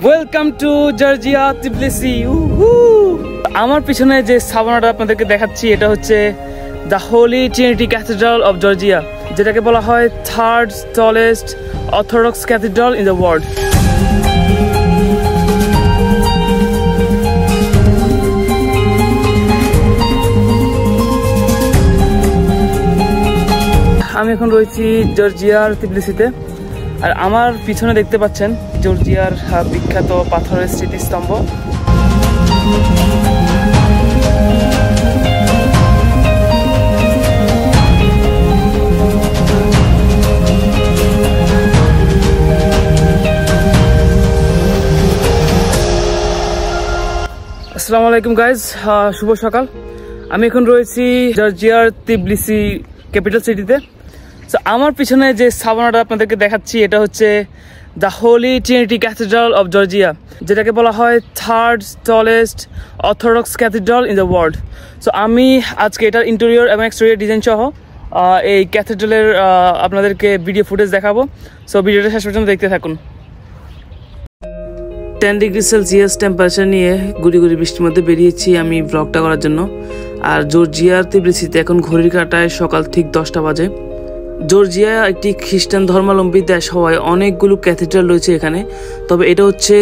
Welcome to Georgia Tbilisi. আমার পিছনে যে স্থাপনাটা আপনাদেরকে দেখাচ্ছি এটা হচ্ছে the Holi Trinity cathedral of Georgia, যেটাকে বলা হয় third tallest orthodox cathedral in the world. আমি এখন রয়েছি জর্জিয়ার তিবলিসিতে, আর আমার পিছনে দেখতে পাচ্ছেন জর্জিয়ার বিখ্যাত পাথরের স্মৃতিস্তম্ভ। আসসালামু আলাইকুম গাইজ, শুভ সকাল। আমি এখন রয়েছি জর্জিয়ার তিবলিসি ক্যাপিটাল সিটিতে। তো আমার পিছনে যে স্থাপনাটা আপনাদেরকে দেখাচ্ছি এটা হচ্ছে the Holi Trinity cathedral of Georgia, যেটাকে বলা হয় third tallest orthodox cathedral in the world. So আমি আজকে এটার ইন্টেরিয়র এবং এক্সটেরিয়র ডিজাইন সহ এই ক্যাথিড্রালের আপনাদেরকে ভিডিও ফুটেজ দেখাবো। সো ভিডিওটা শেষ পর্যন্ত দেখতে থাকুন। 10 ডিগ্রি সেলসিয়াস টেম্পারেচার নিয়ে গুড়ি গুড়ি বৃষ্টির মধ্যে বেরিয়েছি আমি ব্লগটা করার জন্য। আর জর্জিয়ার তিবলিসিতে এখন ঘড়ির কাঁটায় সকাল ঠিক 10টা বাজে। জর্জিয়া একটি খ্রিস্টান ধর্মাবলম্বী দেশ হওয়ায় অনেকগুলো ক্যাথিড্রাল রয়েছে এখানে, তবে এটা হচ্ছে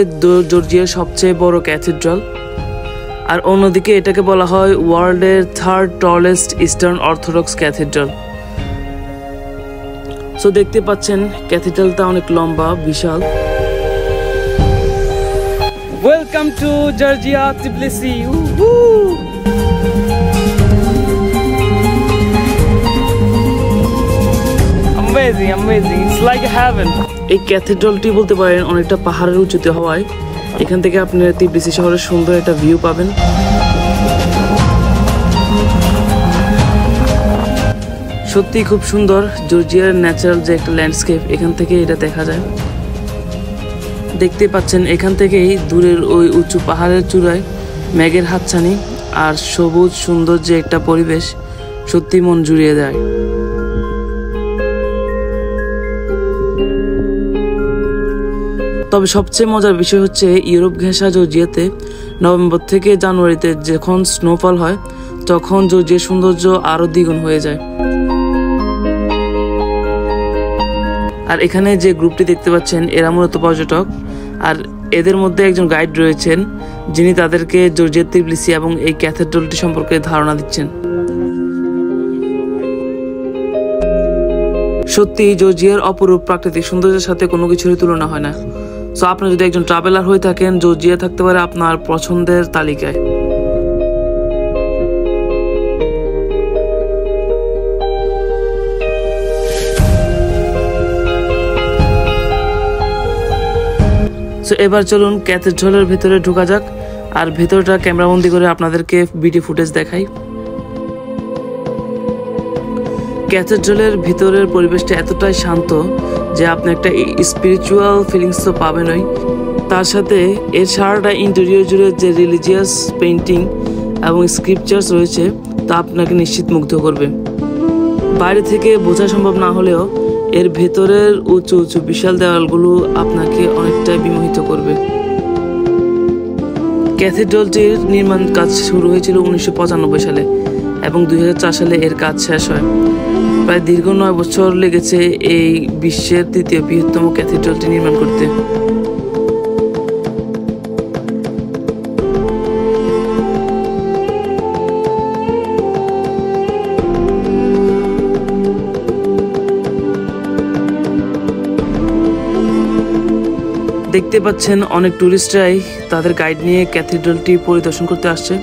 জর্জিয়ার সবচেয়ে বড় ক্যাথিড্রাল। আর অন্যদিকে এটাকে বলা হয় ওয়ার্ল্ডের third tallest eastern orthodox cathedral. So দেখতে পাচ্ছেন ক্যাথিড্রালটা অনেক লম্বা, বিশাল। Welcome to Georgia Tbilisi. Amazing, it's like a heaven. এই ক্যাথিড্রালটি বলতে পারেন অনেকটা পাহাড়ের উঁচুতে হওয়ায় এখান থেকে আপনি তিবলিসি শহরের সুন্দর একটা ভিউ পাবেন। সত্যি খুব সুন্দর জর্জিয়ার ন্যাচারাল যে একটা ল্যান্ডস্কেপ, এখান থেকে এটা দেখা যায়। দেখতে পাচ্ছেন এখান থেকেই দূরের ওই উঁচু পাহাড়ের চূড়ায় মেঘের হাতছানি আর সবুজ সুন্দর যে একটা পরিবেশ, সত্যি মন জুড়িয়ে যায়। তবে সবচেয়ে মজার বিষয় হচ্ছে ইউরোপ ঘেঁষা জর্জিয়াতে নভেম্বর থেকে জানুয়ারিতে যখন স্নোফল হয় তখন জর্জিয়ার সৌন্দর্য আরো দ্বিগুণ হয়ে যায়। আর এখানে যে গ্রুপটি দেখতে পাচ্ছেন এরা মূলত পর্যটক, আর এদের মধ্যে একজন গাইড রয়েছেন যিনি তাদেরকে জর্জিয়ার তিবলিসি এবং এই ক্যাথিড্রালটি সম্পর্কে ধারণা দিচ্ছেন। সত্যি জর্জিয়ার অপরূপ প্রাকৃতিক সৌন্দর্যের সাথে কোনো কিছুরই তুলনা হয় না। সো আপনি যদি একজন ট্রাভেলার হয়ে থাকেন, জর্জিয়া থাকতে পারে আপনার পছন্দের তালিকায়। সো এবার চলুন ক্যাথিড্রালের ভিতরে ঢোকা যাক, আর ভেতরটা ক্যামেরাবন্দি করে আপনাদেরকে ভিডিও ফুটেজ দেখাই। ক্যাথিড্রালের ভিতরের পরিবেশটা এতটাই শান্ত যে আপনি একটা স্পিরিচুয়াল ফিলিংস তো পাবেনই, তার সাথে এর সারাটা ইন্টেরিয়র জুড়ে যে রিলিজিয়াস পেইন্টিং এবং স্ক্রিপচার্স রয়েছে তা আপনাকে নিশ্চিত মুগ্ধ করবে। বাইরে থেকে বোঝা সম্ভব না হলেও এর ভেতরের উঁচু উঁচু বিশাল দেওয়ালগুলো আপনাকে অনেকটাই বিমোহিত করবে। ক্যাথিড্রালটির নির্মাণ কাজ শুরু হয়েছিল 1995 সালে এবং 2004 সালে এর কাজ শেষ হয়। প্রায় দীর্ঘ 9 বছর লেগেছে এই বিশ্বের তৃতীয় বৃহত্তম ক্যাথিড্রালটি নির্মাণ করতে। দেখতে পাচ্ছেন অনেক টুরিস্টরাই তাদের গাইড নিয়ে ক্যাথিড্রালটি পরিদর্শন করতে আসছে।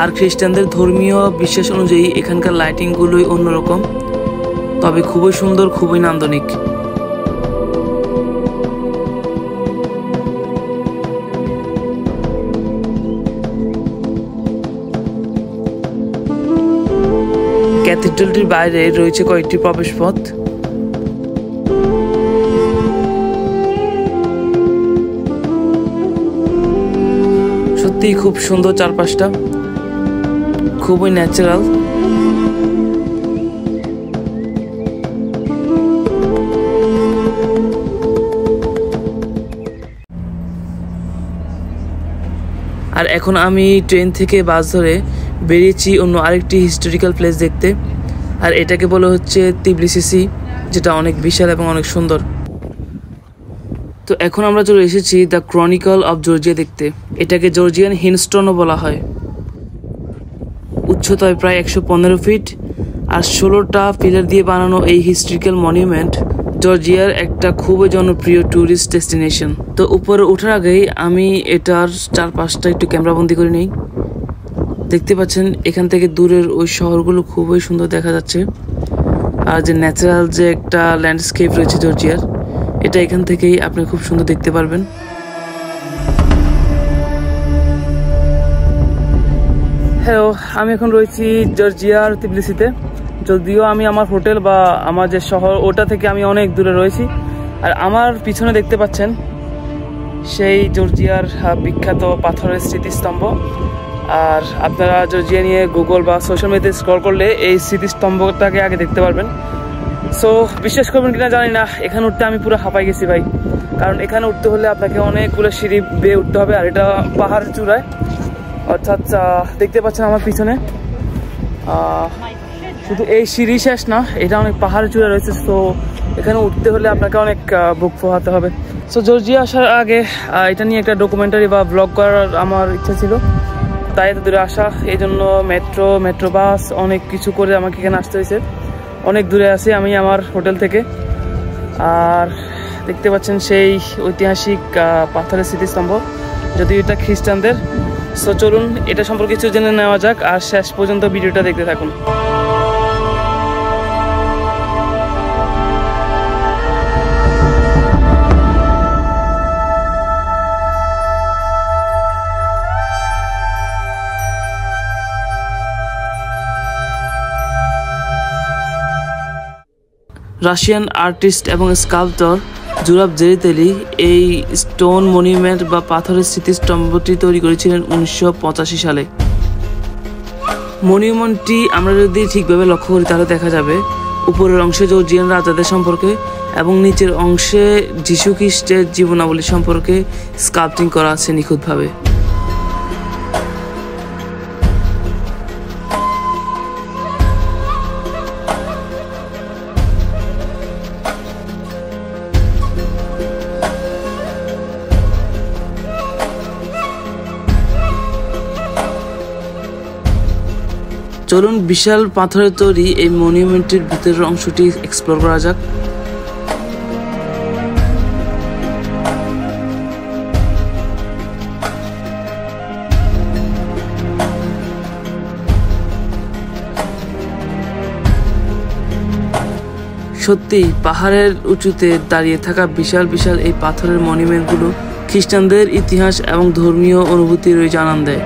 আর খ্রিস্টানদের ধর্মীয় বিশ্বাস অনুযায়ী এখানকার লাইটিংগুলোই অন্যরকম, তবে খুবই সুন্দর, খুবই নান্দনিক। ক্যাথিড্রালটির বাইরে রয়েছে কয়েকটি প্রবেশপথ। সত্যিই খুব সুন্দর চারপাশটা, খুবই ন্যাচারাল। আর এখন আমি ট্রেন থেকে বাস ধরে বেরিয়েছি অন্য আরেকটি হিস্টোরিক্যাল প্লেস দেখতে, আর এটাকে বলা হচ্ছে তিবলিসি সি, যেটা অনেক বিশাল এবং অনেক সুন্দর। তো এখন আমরা চলে এসেছি দ্য ক্রনিকল অফ জর্জিয়া দেখতে। এটাকে জর্জিয়ান হিনস্টনও বলা হয়। উচ্চতায় প্রায় 115 ফিট আর 16টা পিলার দিয়ে বানানো এই হিস্টোরিক্যাল মনিউমেন্ট জর্জিয়ার একটা খুবই জনপ্রিয় ট্যুরিস্ট ডেস্টিনেশন। তো উপরে ওঠার আগেই আমি এটার চারপাশটা একটু ক্যামেরাবন্দি করে নিই। দেখতে পাচ্ছেন এখান থেকে দূরের ওই শহরগুলো খুবই সুন্দর দেখা যাচ্ছে, আর যে ন্যাচারাল যে একটা ল্যান্ডস্কেপ রয়েছে জর্জিয়ার, এটা এখান থেকেই আপনি খুব সুন্দর দেখতে পারবেন। হ্যালো, আমি এখন রয়েছি জর্জিয়ার তিবলিসিতে। যদিও আমি আমার হোটেল বা আমার যে শহর ওটা থেকে আমি অনেক দূরে রয়েছি, আর আমার পিছনে দেখতে পাচ্ছেন সেই জর্জিয়ার বিখ্যাত পাথরের স্মৃতিস্তম্ভ। আর আপনারা জর্জিয়া নিয়ে গুগল বা সোশ্যাল মিডিয়াতে স্ক্রল করলে এই স্মৃতিস্তম্ভটাকে আগে দেখতে পারবেন। সো বিশ্বাস করবেন কিনা জানি না, এখানে উঠতে আমি পুরো হাঁপাই গেছি ভাই। কারণ এখানে উঠতে হলে আপনাকে অনেকগুলো সিঁড়ি বেয়ে উঠতে হবে, আর এটা পাহাড়ের চূড়ায়। অর্থাৎ দেখতে পাচ্ছেন আমার পিছনে শুধু এই সিঁড়ি শেষ না, এটা অনেক পাহাড়ের চূড়া রয়েছে। সো এখানে উঠতে হলে আপনাকে অনেক বুক পোহাতে হবে। সো জর্জিয়া আসার আগে এটা নিয়ে একটা ডকুমেন্টারি বা ব্লগ করার আমার ইচ্ছা ছিল, তাই এত দূরে আসা। এই জন্য মেট্রো বাস অনেক কিছু করে আমাকে এখানে আসতে হয়েছে। অনেক দূরে আছি আমি আমার হোটেল থেকে। আর দেখতে পাচ্ছেন সেই ঐতিহাসিক পাথরের স্মৃতিস্তম্ভ, যদিও এটা খ্রিস্টানদের। সো চলুন এটা সম্পর্কে কিছু জেনে নেওয়া যাক, আর শেষ পর্যন্ত ভিডিওটা দেখতে থাকুন। রাশিয়ান আর্টিস্ট এবং স্কাল্পটর জুরাব জেরিতেলি এই স্টোন মনিউমেন্ট বা পাথরের স্মৃতিস্তম্ভটি তৈরি করেছিলেন 1985 সালে। মনিউমেন্টটি আমরা যদি ঠিকভাবে লক্ষ্য করি তাহলে দেখা যাবে উপরের অংশে জর্জিয়ান রাজাদের সম্পর্কে এবং নিচের অংশে যিশু খ্রিস্টের জীবনাবলী সম্পর্কে স্কাল্পটিং করা আছে নিখুঁতভাবে। চলুন বিশাল পাথরের তৈরি এই মনিউমেন্টের ভিতরের অংশটি এক্সপ্লোর করা যাক। সত্যি পাহাড়ের উঁচুতে দাঁড়িয়ে থাকা বিশাল বিশাল এই পাথরের মনিউমেন্টগুলো খ্রিস্টানদের ইতিহাস এবং ধর্মীয় অনুভূতির জানান দেয়।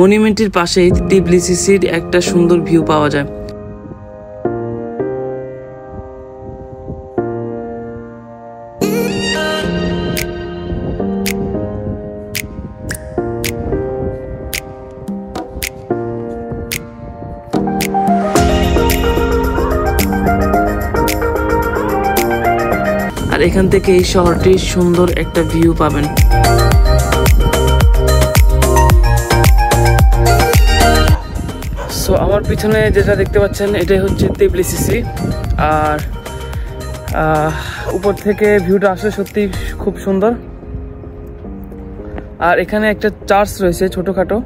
মনিউমেন্টের পাশেই টিবলিসির একটা সুন্দর ভিউ পাওয়া যায়। এখান থেকে এই শহরটির সুন্দর একটা ভিউ পাবেন। সো আমার পিছনে যেটা দেখতে পাচ্ছেন এটাই হচ্ছে তিবলিসি সি। আর উপর থেকে ভিউটা আসলে সত্যি খুব সুন্দর। আর এখানে একটা চার্চ রয়েছে ছোটোখাটো,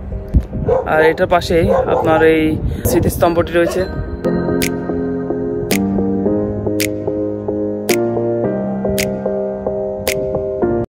আর এটার পাশেই আপনার এই স্মৃতিস্তম্ভটি রয়েছে।